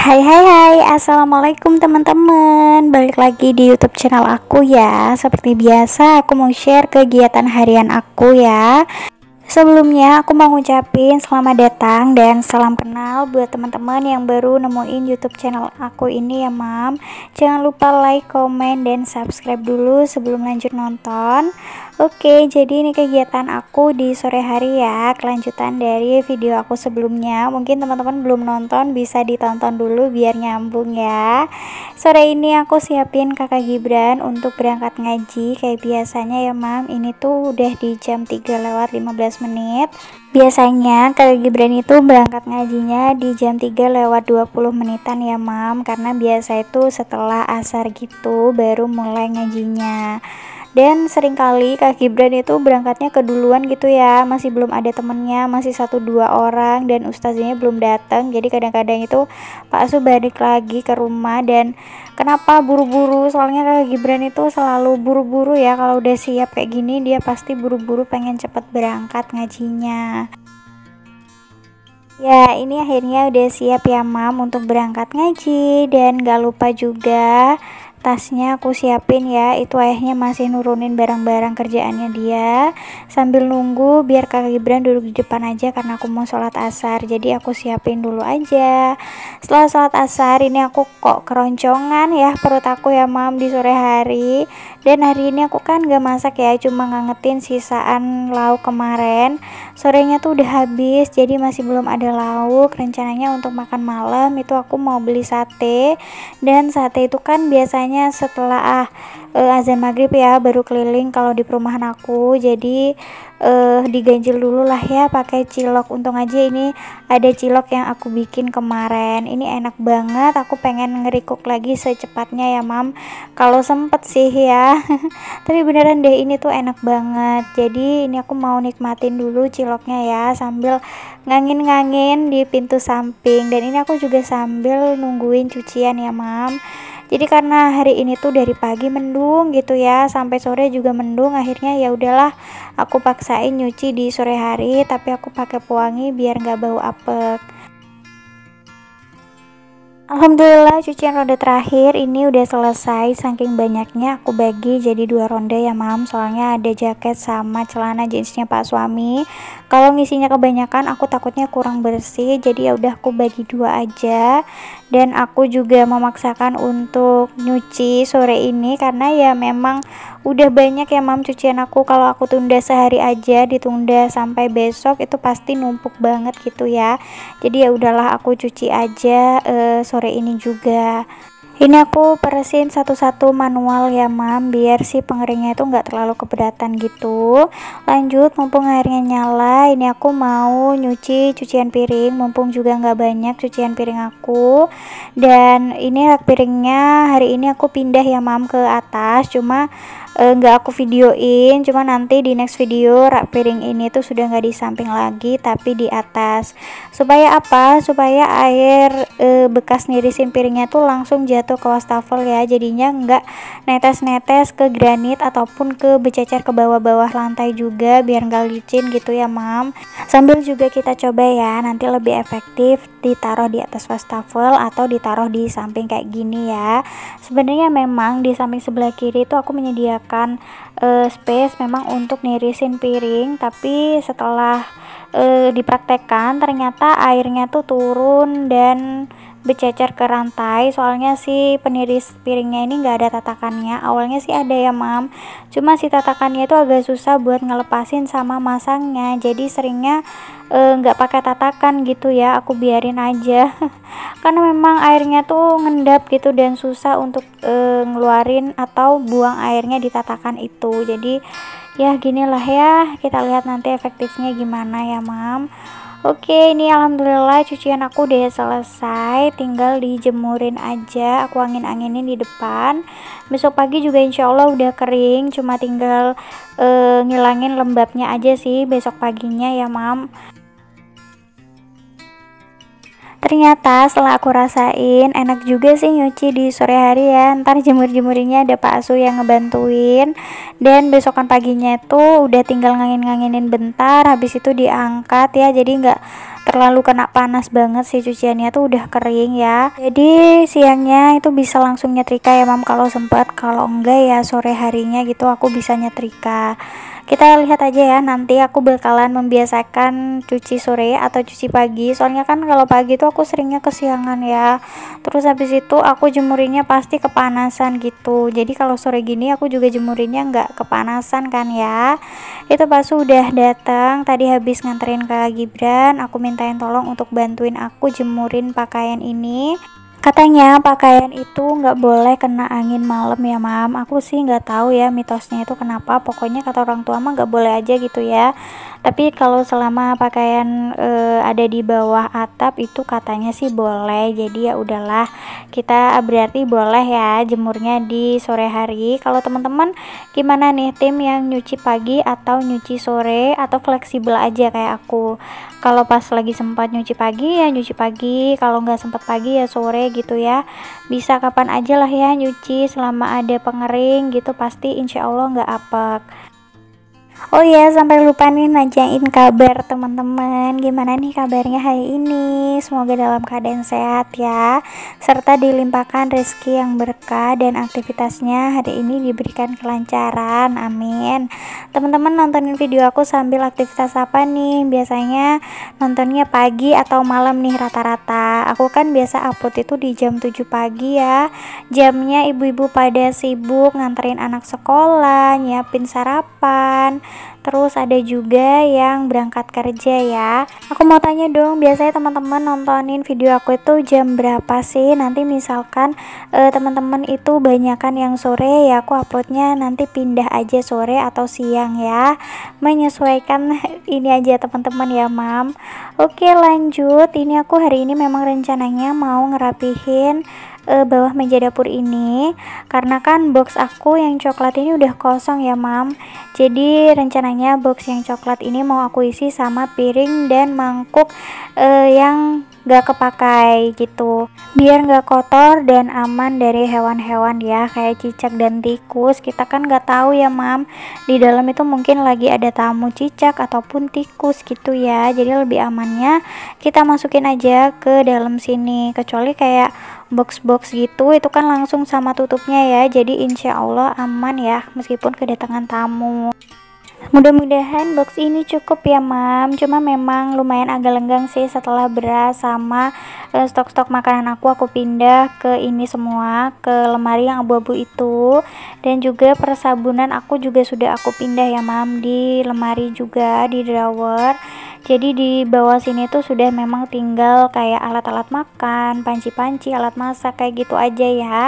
Hai hai hai, assalamualaikum teman-teman. Balik lagi di YouTube channel aku ya. Seperti biasa aku mau share kegiatan harian aku ya. Sebelumnya aku mau ngucapin selamat datang dan salam kenal buat teman-teman yang baru nemuin YouTube channel aku ini ya mam. Jangan lupa like, komen, dan subscribe dulu sebelum lanjut nonton. Oke, jadi ini kegiatan aku di sore hari ya, kelanjutan dari video aku sebelumnya. Mungkin teman-teman belum nonton, bisa ditonton dulu biar nyambung ya. Sore ini aku siapin kakak Gibran untuk berangkat ngaji kayak biasanya ya mam. Ini tuh udah di jam 3:15. Biasanya kakak Gibran itu berangkat ngajinya di jam 3:20 menitan ya mam, karena biasa itu setelah asar gitu baru mulai ngajinya. Dan seringkali Kak Gibran itu berangkatnya keduluan gitu ya, masih belum ada temennya, masih 1-2 orang, dan ustaznya belum datang. Jadi kadang-kadang itu Pak Su balik lagi ke rumah. Dan kenapa buru-buru, soalnya Kak Gibran itu selalu buru-buru ya, kalau udah siap kayak gini dia pasti buru-buru pengen cepet berangkat ngajinya. Ya, ini akhirnya udah siap ya mam untuk berangkat ngaji. Dan gak lupa juga tasnya aku siapin ya, itu ayahnya masih nurunin barang-barang kerjaannya dia. Sambil nunggu biar Kak Gibran duduk di depan aja karena aku mau sholat asar, jadi aku siapin dulu aja. Setelah sholat asar ini aku kok keroncongan ya perut aku ya mam di sore hari. Dan hari ini aku kan gak masak ya, cuma ngangetin sisaan lauk kemarin. Sorenya tuh udah habis, jadi masih belum ada lauk. Rencananya untuk makan malam itu aku mau beli sate. Dan sate itu kan biasanya setelah azan maghrib ya baru keliling kalau di perumahan aku. Jadi diganjil dulu lah ya pakai cilok. Untung aja ini ada cilok yang aku bikin kemarin, ini enak banget. Aku pengen ngerikuk lagi secepatnya ya mam, kalau sempet sih ya. Tapi beneran deh ini tuh enak banget. Jadi ini aku mau nikmatin dulu ciloknya ya, sambil ngangin-ngangin di pintu samping. Dan ini aku juga sambil nungguin cucian ya mam. Jadi karena hari ini tuh dari pagi mendung gitu ya, sampai sore juga mendung, akhirnya ya udahlah aku paksain nyuci di sore hari, tapi aku pakai pewangi biar nggak bau apek. Alhamdulillah cucian ronde terakhir ini udah selesai. Saking banyaknya aku bagi jadi 2 ronde ya mam, soalnya ada jaket sama celana jeansnya pak suami. Kalau ngisinya kebanyakan aku takutnya kurang bersih, jadi ya udah aku bagi 2 aja. Dan aku juga memaksakan untuk nyuci sore ini karena ya memang udah banyak ya mam cucian aku. Kalau aku tunda sehari aja, ditunda sampai besok itu pasti numpuk banget gitu ya. Jadi ya udahlah aku cuci aja sore ini juga. Ini aku peresin satu-satu manual ya mam, biar si pengeringnya itu nggak terlalu keberatan gitu. Lanjut, mumpung airnya nyala, ini aku mau nyuci cucian piring, mumpung juga nggak banyak cucian piring aku. Dan ini rak piringnya hari ini aku pindah ya mam ke atas, cuma nggak aku videoin, cuma nanti di next video rak piring ini tuh sudah nggak di samping lagi tapi di atas. Supaya apa? Supaya air bekas nirisin piringnya tuh langsung jatuh ke wastafel ya, jadinya nggak netes-netes ke granit ataupun ke bercecer ke bawah-bawah lantai juga, biar nggak licin gitu ya mam. Sambil juga kita coba ya, nanti lebih efektif ditaruh di atas wastafel atau ditaruh di samping kayak gini ya. Sebenarnya memang di samping sebelah kiri itu aku menyediakan space memang untuk nirisin piring, tapi setelah dipraktekkan ternyata airnya tuh turun dan bercecer ke rantai. Soalnya si peniris piringnya ini nggak ada tatakannya. Awalnya sih ada ya mam, cuma si tatakannya itu agak susah buat ngelepasin sama masangnya, jadi seringnya nggak pakai tatakan gitu ya, aku biarin aja. Karena memang airnya tuh ngendap gitu dan susah untuk ngeluarin atau buang airnya di tatakan itu. Jadi ya ginilah ya, kita lihat nanti efektifnya gimana ya mam. Oke, ini alhamdulillah cucian aku udah selesai, tinggal dijemurin aja. Aku angin-anginin di depan. Besok pagi juga insya Allah udah kering, cuma tinggal ngilangin lembabnya aja sih besok paginya ya mam. Ternyata setelah aku rasain enak juga sih nyuci di sore hari ya. Ntar jemur-jemurinya ada Pak Asu yang ngebantuin, dan besokan paginya itu udah tinggal ngangin-nganginin bentar, habis itu diangkat ya, jadi nggak terlalu kena panas banget sih, cuciannya tuh udah kering ya. Jadi siangnya itu bisa langsung nyetrika ya mam kalau sempet, kalau enggak ya sore harinya gitu aku bisa nyetrika. Kita lihat aja ya, nanti aku bakalan membiasakan cuci sore atau cuci pagi, soalnya kan kalau pagi tuh aku seringnya kesiangan ya, terus habis itu aku jemurinnya pasti kepanasan gitu. Jadi kalau sore gini aku juga jemurinnya nggak kepanasan kan ya. Itu pas udah datang tadi habis nganterin Kak Gibran, aku mintain tolong untuk bantuin aku jemurin pakaian ini. Katanya pakaian itu nggak boleh kena angin malam ya mam. Aku sih nggak tahu ya mitosnya itu kenapa, pokoknya kata orang tua mah nggak boleh aja gitu ya. Tapi kalau selama pakaian ada di bawah atap itu katanya sih boleh. Jadi ya udahlah, kita berarti boleh ya jemurnya di sore hari. Kalau teman-teman gimana nih, tim yang nyuci pagi atau nyuci sore, atau fleksibel aja kayak aku? Kalau pas lagi sempat nyuci pagi ya nyuci pagi, kalau nggak sempat pagi ya sore gitu ya. Bisa kapan aja lah ya nyuci, selama ada pengering gitu pasti insya Allah nggak apek. Oh ya, sampai lupa nih nanyain kabar teman-teman. Gimana nih kabarnya hari ini? Semoga dalam keadaan sehat ya, serta dilimpahkan rezeki yang berkah dan aktivitasnya hari ini diberikan kelancaran. Amin. Teman-teman nontonin video aku sambil aktivitas apa nih? Biasanya nontonnya pagi atau malam nih rata-rata. Aku kan biasa upload itu di jam 7 pagi ya. Jamnya ibu-ibu pada sibuk nganterin anak sekolah, nyiapin sarapan. Terus ada juga yang berangkat kerja ya. Aku mau tanya dong, biasanya teman-teman nontonin video aku itu jam berapa sih? Nanti misalkan teman-teman itu banyakan yang sore ya, aku uploadnya nanti pindah aja sore atau siang ya, menyesuaikan ini aja teman-teman ya mam. Oke lanjut, ini aku hari ini memang rencananya mau ngerapihin bawah meja dapur ini, karena kan box aku yang coklat ini udah kosong ya mam. Jadi rencananya box yang coklat ini mau aku isi sama piring dan mangkuk yang gak kepakai gitu, biar gak kotor dan aman dari hewan-hewan ya, kayak cicak dan tikus. Kita kan gak tahu ya mam, di dalam itu mungkin lagi ada tamu cicak ataupun tikus gitu ya. Jadi lebih amannya kita masukin aja ke dalam sini, kecuali kayak box-box gitu itu kan langsung sama tutupnya ya, jadi insya Allah aman ya meskipun kedatangan tamu. Mudah-mudahan box ini cukup ya mam, cuma memang lumayan agak lenggang sih setelah beras sama stok-stok makanan aku pindah ke ini semua, ke lemari yang abu-abu itu. Dan juga persabunan aku juga sudah aku pindah ya mam, di lemari juga di drawer. Jadi di bawah sini tuh sudah memang tinggal kayak alat-alat makan, panci-panci, alat masak kayak gitu aja ya.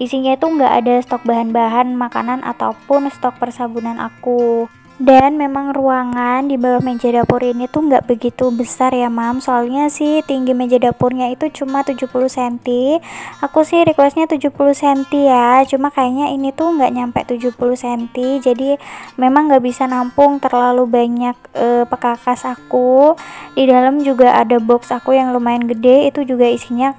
Isinya itu nggak ada stok bahan-bahan makanan ataupun stok persabunan aku. Dan memang ruangan di bawah meja dapur ini tuh nggak begitu besar ya mam, soalnya sih tinggi meja dapurnya itu cuma 70 cm. Aku sih requestnya 70 cm ya, cuma kayaknya ini tuh nggak nyampe 70 cm, jadi memang nggak bisa nampung terlalu banyak pekakas aku. Di dalam juga ada box aku yang lumayan gede, itu juga isinya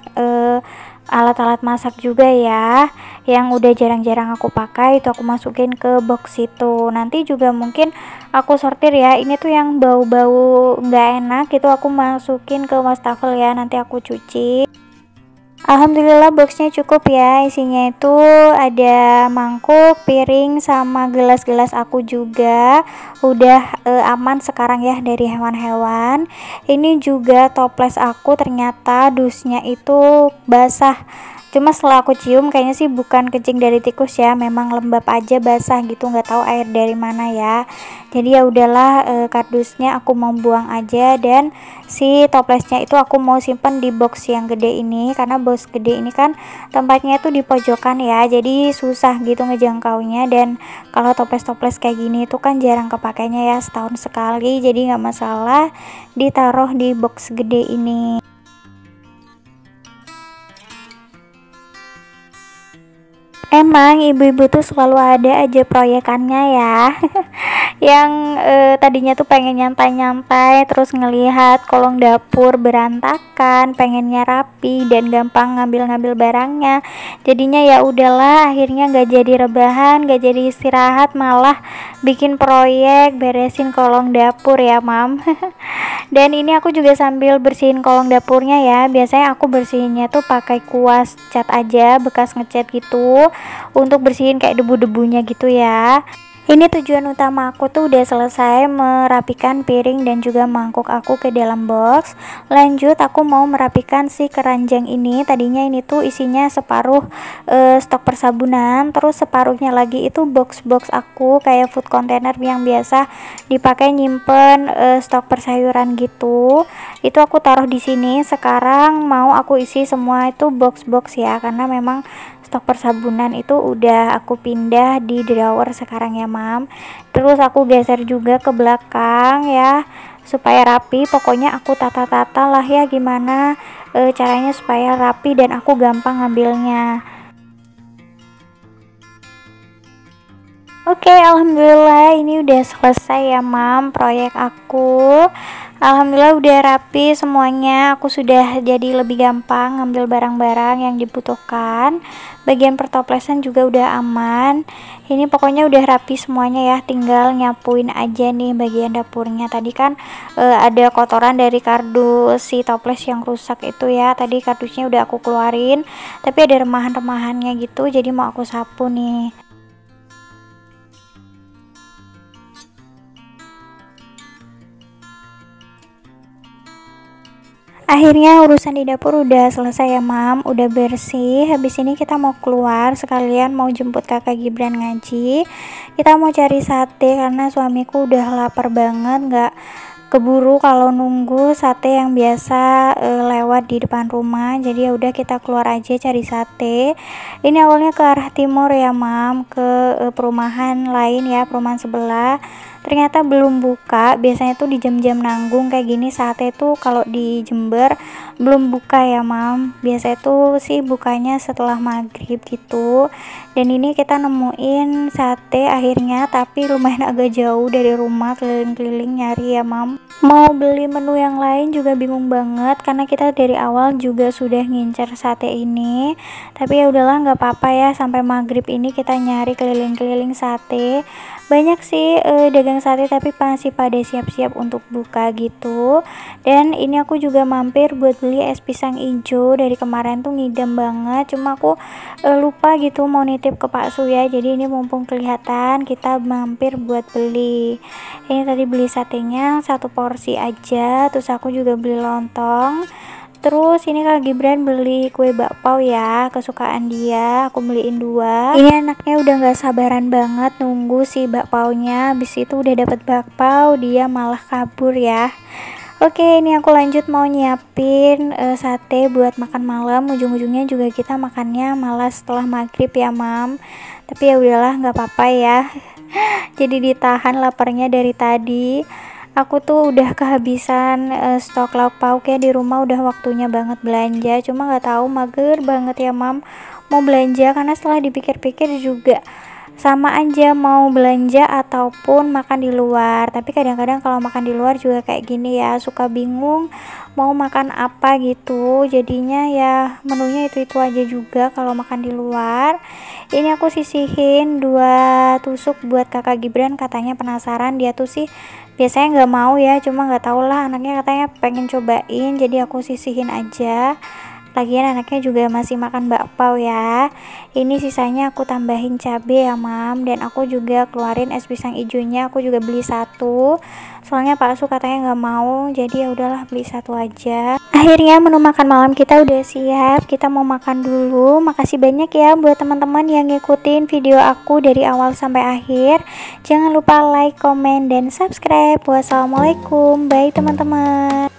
alat-alat masak juga ya, yang udah jarang-jarang aku pakai itu aku masukin ke box itu. Nanti juga mungkin aku sortir ya, ini tuh yang bau-bau nggak enak itu aku masukin ke wastafel ya, nanti aku cuci. Alhamdulillah boxnya cukup ya, isinya itu ada mangkuk, piring, sama gelas-gelas aku juga udah aman sekarang ya dari hewan-hewan. Ini juga toples aku ternyata dusnya itu basah, cuma setelah aku cium kayaknya sih bukan kencing dari tikus ya, memang lembab aja basah gitu, nggak tahu air dari mana ya. Jadi ya udahlah, kardusnya aku mau buang aja, dan si toplesnya itu aku mau simpen di box yang gede ini, karena box gede ini kan tempatnya itu di pojokan ya, jadi susah gitu ngejangkaunya. Dan kalau toples-toples kayak gini itu kan jarang kepakainya ya, setahun sekali, jadi nggak masalah ditaruh di box gede ini. Emang ibu-ibu tuh selalu ada aja proyekannya ya. yang tadinya tuh pengen nyantai-nyantai terus ngelihat kolong dapur berantakan, pengennya rapi dan gampang ngambil-ngambil barangnya, jadinya ya udahlah, akhirnya nggak jadi rebahan, nggak jadi istirahat, malah bikin proyek beresin kolong dapur ya mam. Dan ini aku juga sambil bersihin kolong dapurnya ya. Biasanya aku bersihinnya tuh pakai kuas cat aja, bekas ngecat gitu, untuk bersihin kayak debu-debunya gitu ya. Ini tujuan utama aku tuh udah selesai merapikan piring dan juga mangkuk aku ke dalam box. Lanjut aku mau merapikan si keranjang ini. Tadinya ini tuh isinya separuh stok persabunan, terus separuhnya lagi itu box-box aku kayak food container yang biasa dipakai nyimpen stok persayuran gitu. Itu aku taruh di sini. Sekarang mau aku isi semua itu box-box ya, karena memang stok persabunan itu udah aku pindah di drawer sekarang ya mam. Terus aku geser juga ke belakang ya supaya rapi. Pokoknya aku tata-tata lah ya gimana caranya supaya rapi dan aku gampang ngambilnya. Oke, alhamdulillah ini udah selesai ya mam proyek aku. Alhamdulillah udah rapi semuanya. Aku sudah jadi lebih gampang ngambil barang-barang yang dibutuhkan. Bagian pertoplesan juga udah aman. Ini pokoknya udah rapi semuanya ya, tinggal nyapuin aja nih bagian dapurnya. Tadi kan ada kotoran dari kardus si toples yang rusak itu ya. Tadi kardusnya udah aku keluarin, tapi ada remahan-remahannya gitu, jadi mau aku sapu nih. Akhirnya urusan di dapur udah selesai ya mam, udah bersih. Habis ini kita mau keluar sekalian mau jemput kakak Gibran ngaji. Kita mau cari sate karena suamiku udah lapar banget, nggak keburu kalau nunggu sate yang biasa lewat di depan rumah. Jadi ya udah kita keluar aja cari sate. Ini awalnya ke arah timur ya mam, ke perumahan lain ya, perumahan sebelah. Ternyata belum buka. Biasanya tuh di jam-jam nanggung kayak gini sate tuh kalau di Jember belum buka ya mam. Biasanya tuh sih bukanya setelah maghrib gitu. Dan ini kita nemuin sate akhirnya, tapi lumayan agak jauh dari rumah, keliling-keliling nyari ya mam. Mau beli menu yang lain juga bingung banget karena kita dari awal juga sudah ngincer sate ini. Tapi ya udahlah nggak apa-apa ya, sampai maghrib ini kita nyari keliling-keliling sate. Banyak sih dagang sate tapi masih pada siap-siap untuk buka gitu. Dan ini aku juga mampir buat beli es pisang ijo, dari kemarin tuh ngidam banget, cuma aku lupa gitu mau nitip ke Pak Su ya. Jadi ini mumpung kelihatan kita mampir buat beli. Ini tadi beli satenya satu porsi aja, terus aku juga beli lontong. Terus ini Kak Gibran beli kue bakpao ya, kesukaan dia, aku beliin 2. Ini anaknya udah gak sabaran banget nunggu si bakpaonya. Habis itu udah dapet bakpao, dia malah kabur ya. Oke, ini aku lanjut mau nyiapin sate buat makan malam. Ujung-ujungnya juga kita makannya malah setelah maghrib ya mam. Tapi ya udahlah nggak apa-apa ya. Jadi ditahan laparnya dari tadi. Aku tuh udah kehabisan stok lauk pauk ya di rumah, udah waktunya banget belanja. Cuma nggak tahu mager banget ya mam mau belanja, karena setelah dipikir-pikir juga sama aja mau belanja ataupun makan di luar. Tapi kadang-kadang kalau makan di luar juga kayak gini ya, suka bingung mau makan apa gitu. Jadinya ya menunya itu-itu aja juga kalau makan di luar. Ini aku sisihin 2 tusuk buat kakak Gibran, katanya penasaran. Dia tuh sih biasanya nggak mau ya, cuma nggak tahu lah anaknya katanya pengen cobain, jadi aku sisihin aja. Lagian anaknya juga masih makan bakpao ya. Ini sisanya aku tambahin cabai ya mam, dan aku juga keluarin es pisang ijonya, aku juga beli 1. Soalnya Pak Su katanya nggak mau, jadi ya udahlah beli 1 aja. Akhirnya menu makan malam kita udah siap, kita mau makan dulu. Makasih banyak ya buat teman-teman yang ngikutin video aku dari awal sampai akhir. Jangan lupa like, komen, dan subscribe. Wassalamualaikum, bye teman-teman.